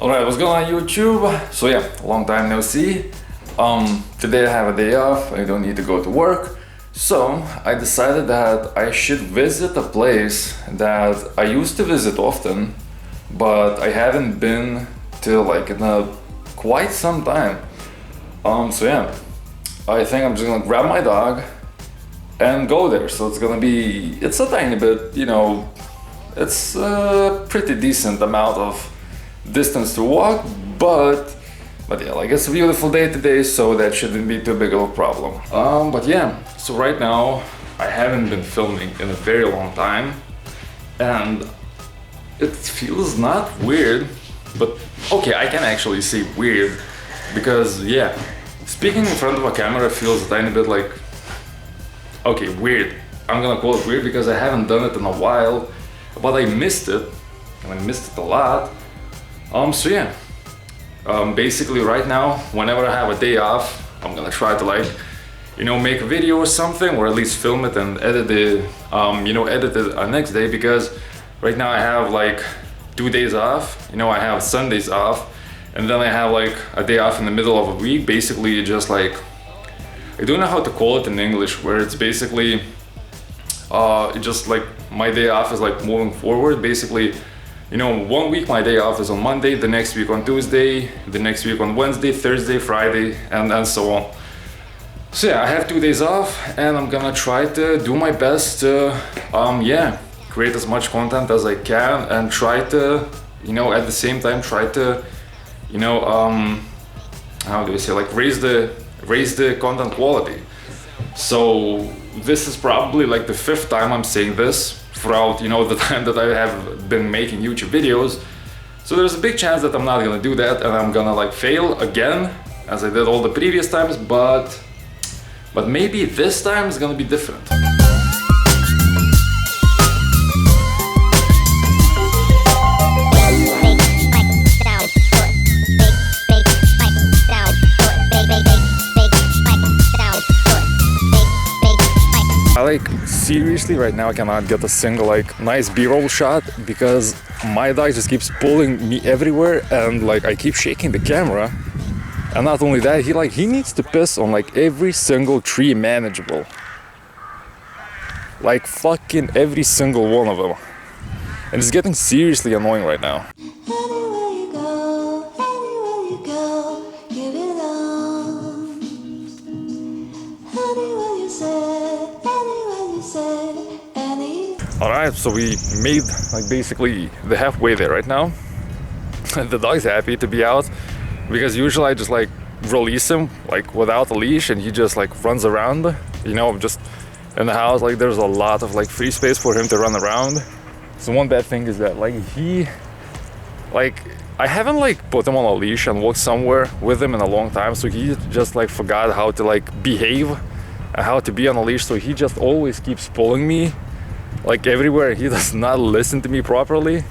Alright, what's going on YouTube? So yeah, long time no see. Today I have a day off, I don't need to go to work. So I decided that I should visit a place that I used to visit often, but I haven't been to like in quite some time. So yeah, I think I'm just gonna grab my dog and go there. So it's a tiny bit, you know, it's a pretty decent amount of distance to walk, but yeah, like it's a beautiful day today, so that shouldn't be too big of a problem. But yeah, so right now I haven't been filming in a very long time, and it feels not weird, but okay, I can actually say weird, because yeah, speaking in front of a camera feels a tiny bit like, okay, weird. I'm gonna call it weird because I haven't done it in a while, but I missed it, and I missed it a lot. So yeah, basically right now, whenever I have a day off, I'm gonna try to like, you know, make a video or something, or at least film it and edit it, you know, edit it next day, because right now I have like 2 days off, you know, I have Sundays off, and then I have like a day off in the middle of a week, basically just like, I don't know how to call it in English, where it's basically, it just like, my day off is like moving forward, basically. You know, 1 week my day off is on Monday, the next week on Tuesday, the next week on Wednesday, Thursday, Friday, and so on. So yeah, I have 2 days off, and I'm gonna try to do my best to, yeah, create as much content as I can, and try to, you know, at the same time try to, you know, how do we say, like raise the content quality. So this is probably like the 5th time I'm saying this throughout, you know, the time that I have been making YouTube videos. So there's a big chance that I'm not gonna do that, and I'm gonna like fail again as I did all the previous times, but maybe this time is gonna be different. Like seriously, right now I cannot get a single like nice B-roll shot because my dog just keeps pulling me everywhere, and like I keep shaking the camera. And not only that, he needs to piss on like every single tree manageable, like fucking every single one of them, and it's getting seriously annoying right now. Alright, so we made like basically the halfway there right now. The dog's happy to be out, because usually I just like release him like without a leash, and he just like runs around, you know, just in the house. Like there's a lot of like free space for him to run around. So one bad thing is that like I haven't like put him on a leash and walked somewhere with him in a long time, so he just like forgot how to like behave and how to be on a leash. So he just always keeps pulling me like everywhere. He does not listen to me properly.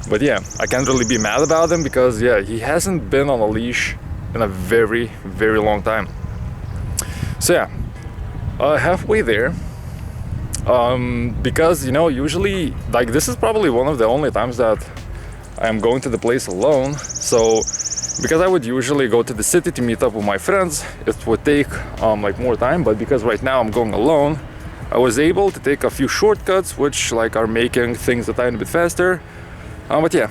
But yeah, I can't really be mad about him, because yeah, he hasn't been on a leash in a very, very long time. So yeah, halfway there, because you know, usually like this is probably one of the only times that I'm going to the place alone. So because I would usually go to the city to meet up with my friends, it would take like more time, but because right now I'm going alone, I was able to take a few shortcuts, which like are making things a tiny bit faster. But yeah,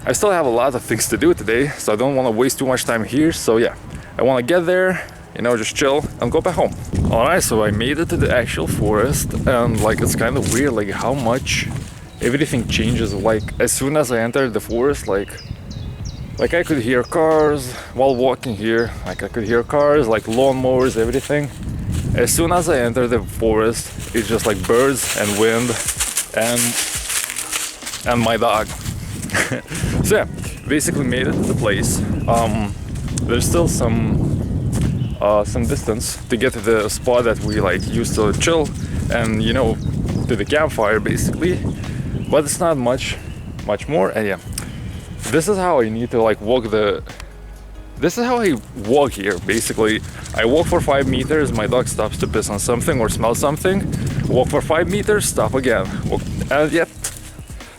I still have a lot of things to do today, so I don't want to waste too much time here. So yeah, I want to get there, you know, just chill and go back home. Alright, so I made it to the actual forest, and like it's kind of weird like how much everything changes. Like as soon as I entered the forest, like I could hear cars while walking here. Like I could hear cars, like lawnmowers, everything. As soon as I enter the forest, it's just like birds and wind and my dog. So yeah, basically made it to the place. There's still some distance to get to the spot that we like used to chill, and you know, to the campfire basically. But it's not much more. And yeah, this is how I need to like walk this is how I walk here, basically. I walk for 5 meters, my dog stops to piss on something or smell something. Walk for 5 meters, stop again. Walk, and yet,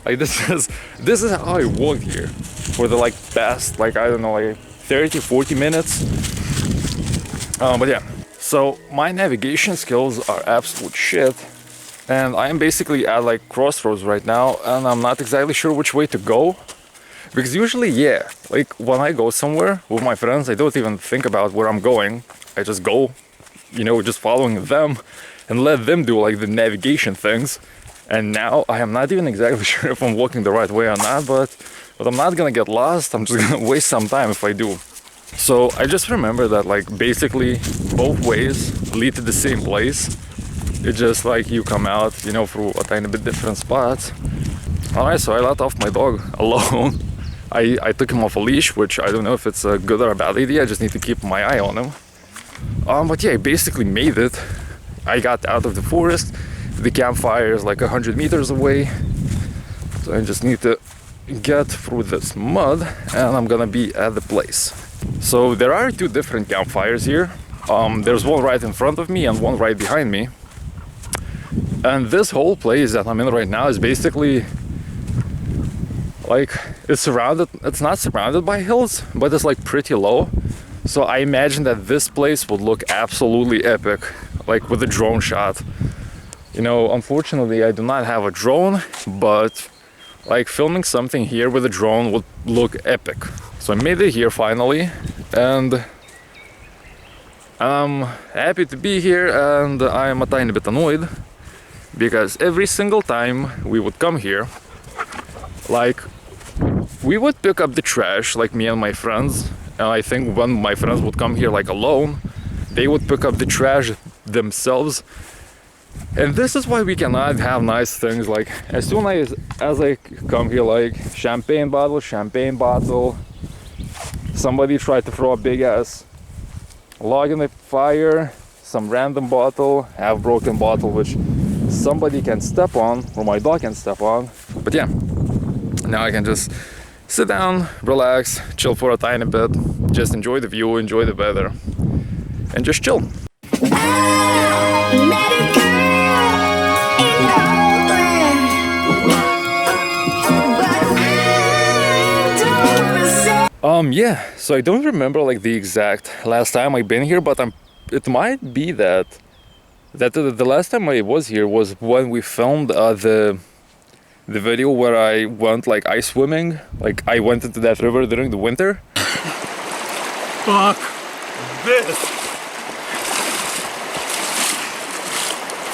Like this is how I walked here for the like past like I don't know like 30-40 minutes. But yeah, so my navigation skills are absolute shit, and I am basically at like crossroads right now, and I'm not exactly sure which way to go. Because usually, yeah, like when I go somewhere with my friends, I don't even think about where I'm going. I just go, you know, just following them and let them do like the navigation things. And now I am not even exactly sure if I'm walking the right way or not, but I'm not gonna get lost. I'm just gonna waste some time if I do. So I just remember that like basically both ways lead to the same place. It's just like you come out, you know, through a tiny bit different spots. Alright, so I let off my dog alone. I took him off a leash, which I don't know if it's a good or a bad idea. I just need to keep my eye on him. But yeah, I basically made it. I got out of the forest. The campfire is like 100 meters away. So I just need to get through this mud and I'm gonna be at the place. So there are two different campfires here. There's one right in front of me and one right behind me. And this whole place that I'm in right now is basically like it's not surrounded by hills, but it's like pretty low. So I imagine that this place would look absolutely epic, like with a drone shot. You know, unfortunately I do not have a drone, but like filming something here with a drone would look epic. So I made it here finally, and I'm happy to be here, and I'm a tiny bit annoyed because every single time we would come here, like we would pick up the trash, like me and my friends, and I think when my friends would come here like alone, they would pick up the trash themselves. And this is why we cannot have nice things. Like as soon as I come here, like champagne bottle, somebody tried to throw a big ass log in the fire, some random bottle, half broken bottle, which somebody can step on, or my dog can step on. But yeah, now I can just sit down, relax, chill for a tiny bit, just enjoy the view, enjoy the weather, and just chill. Yeah, so I don't remember like the exact last time I've been here, but it might be that the last time I was here was when we filmed the video where I went like ice swimming. Like I went into that river during the winter. Fuck this.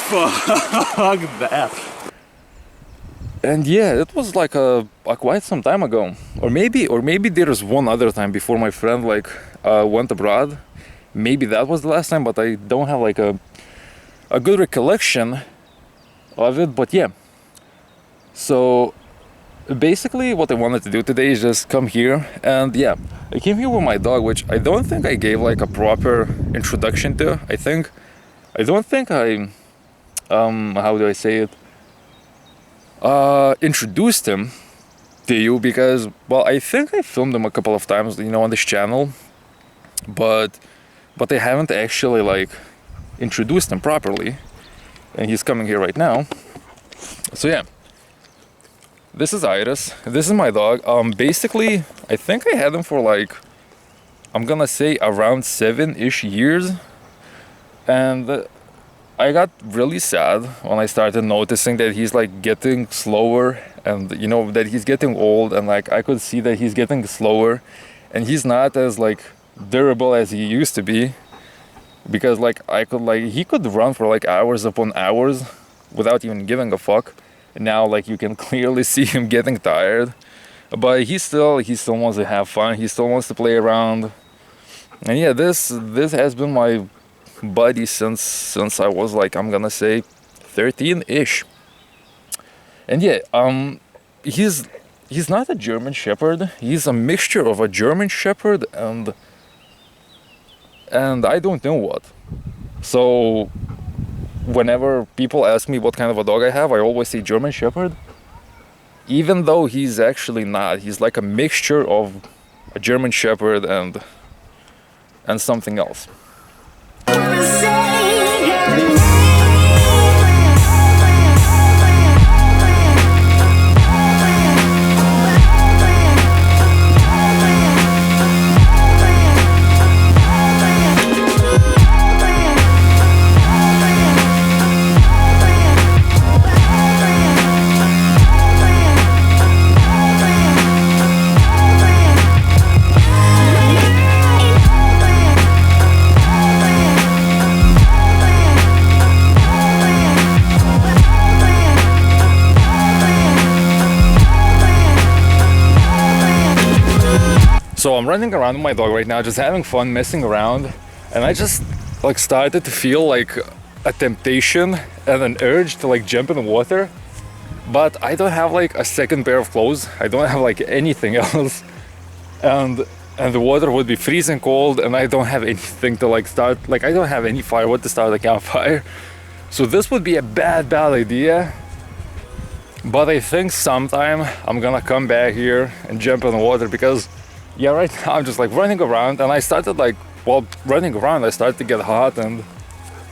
Fuck that. And yeah, it was like a quite some time ago, or maybe there was one other time before my friend like went abroad. Maybe that was the last time, but I don't have like a good recollection of it. But yeah, so basically what I wanted to do today is just come here, and yeah, I came here with my dog, which I don't think I gave like a proper introduction to. I don't think I how do I say it, introduced him to you, because well, I think I filmed him a couple of times, you know, on this channel, but I haven't actually like introduced him properly, and he's coming here right now. So yeah, this is Airis, this is my dog. Basically I think I had him for like, I'm gonna say around 7-ish years, and I got really sad when I started noticing that he's like getting slower, and you know that he's getting old, and like I could see that he's getting slower, and he's not as like durable as he used to be, because like he could run for like hours upon hours without even giving a fuck. And now like you can clearly see him getting tired, but he still wants to have fun, he still wants to play around. And yeah, this has been my buddy since I was like, I'm gonna say 13-ish. And yeah, he's not a German Shepherd, he's a mixture of a German Shepherd and I don't know what. So whenever people ask me what kind of a dog I have, I always say German Shepherd, even though he's actually not. He's like a mixture of a German Shepherd and something else. So I'm running around with my dog right now, just having fun, messing around, and I just like started to feel like a temptation and an urge to like jump in the water, but I don't have like a second pair of clothes. I don't have like anything else, and the water would be freezing cold, and I don't have anything to like start, like I don't have any firewood to start a campfire. So this would be a bad idea. But I think sometime I'm gonna come back here and jump in the water, because yeah, right now I'm just like running around, and I started like, while running around I started to get hot, and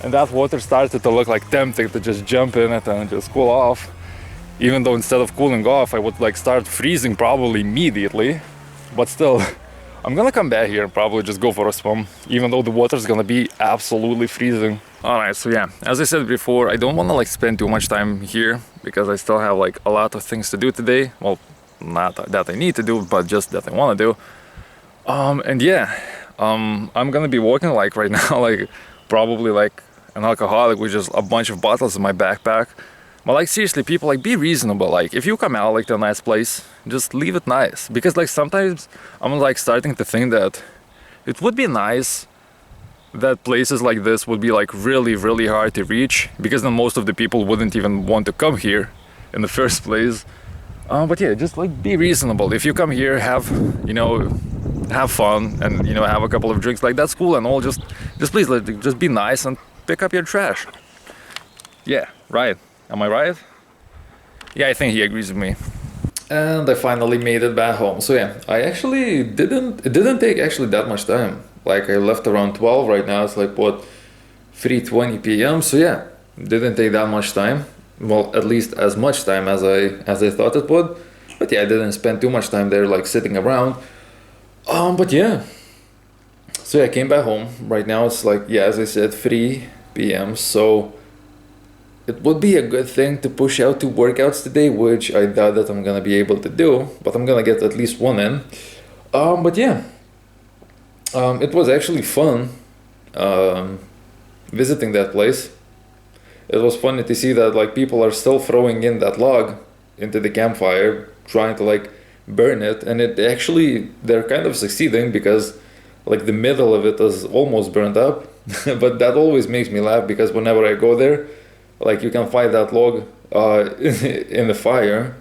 that water started to look like tempting to just jump in it and just cool off. Even though instead of cooling off I would like start freezing probably immediately. But still, I'm gonna come back here and probably just go for a swim, even though the water's gonna be absolutely freezing. Alright, so yeah, as I said before, I don't want to like spend too much time here, because I still have like a lot of things to do today. Well, not that I need to do, but just that I want to do. And yeah, I'm gonna be walking like right now, like probably like an alcoholic with just a bunch of bottles in my backpack. But like seriously, people, like be reasonable. Like if you come out like to a nice place, just leave it nice. Because like sometimes I'm like starting to think that it would be nice that places like this would be like really hard to reach, because then most of the people wouldn't even want to come here in the first place. But yeah, just like be reasonable. If you come here, have, you know, have fun and, you know, have a couple of drinks, like that's cool and all, just please like, just be nice and pick up your trash. Yeah, right. Am I right? Yeah, I think he agrees with me. And I finally made it back home. So yeah, it didn't take actually that much time. Like I left around 12, right now it's like what, 3:20 p.m. So yeah, didn't take that much time. Well, at least as much time as I thought it would. But yeah, I didn't spend too much time there like sitting around. But yeah. So yeah, I came back home. Right now it's like, yeah, as I said, 3 p.m. So it would be a good thing to push out 2 workouts today, which I doubt that I'm gonna be able to do, but I'm gonna get at least one in. But yeah. It was actually fun visiting that place. It was funny to see that like people are still throwing in that log into the campfire, trying to like burn it, and it actually, they're kind of succeeding, because like the middle of it is almost burned up. But that always makes me laugh, because whenever I go there, like you can find that log in the fire,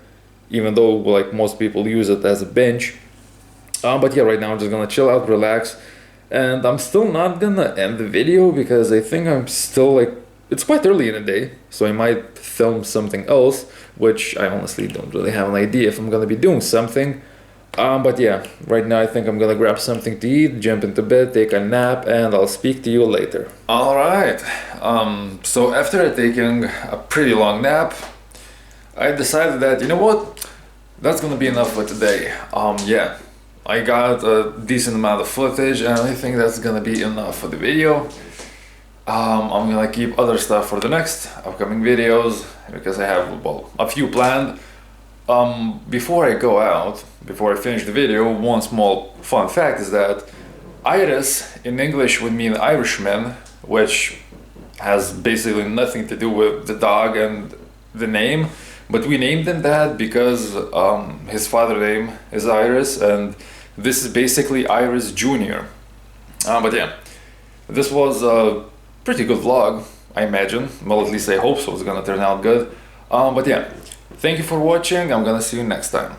even though like most people use it as a bench. But yeah, right now I'm just gonna chill out, relax, and I'm still not gonna end the video, because I think I'm still like, it's quite early in the day, so I might film something else, which I honestly don't really have an idea if I'm gonna be doing something. But yeah, right now I think I'm gonna grab something to eat, jump into bed, take a nap, and I'll speak to you later. Alright, so after taking a pretty long nap, I decided that, you know what, that's gonna be enough for today. Yeah, I got a decent amount of footage, and I think that's gonna be enough for the video. I'm gonna keep other stuff for the next upcoming videos, because I have, well, a few planned. Before I go out, before I finish the video, one small fun fact is that Airis in English would mean Irishman, which has basically nothing to do with the dog and the name, but we named him that because his father's name is Airis, and this is basically Airis Jr. But yeah, this was a pretty good vlog, I imagine. Well, at least I hope so, it's gonna turn out good. But yeah, thank you for watching, I'm gonna see you next time.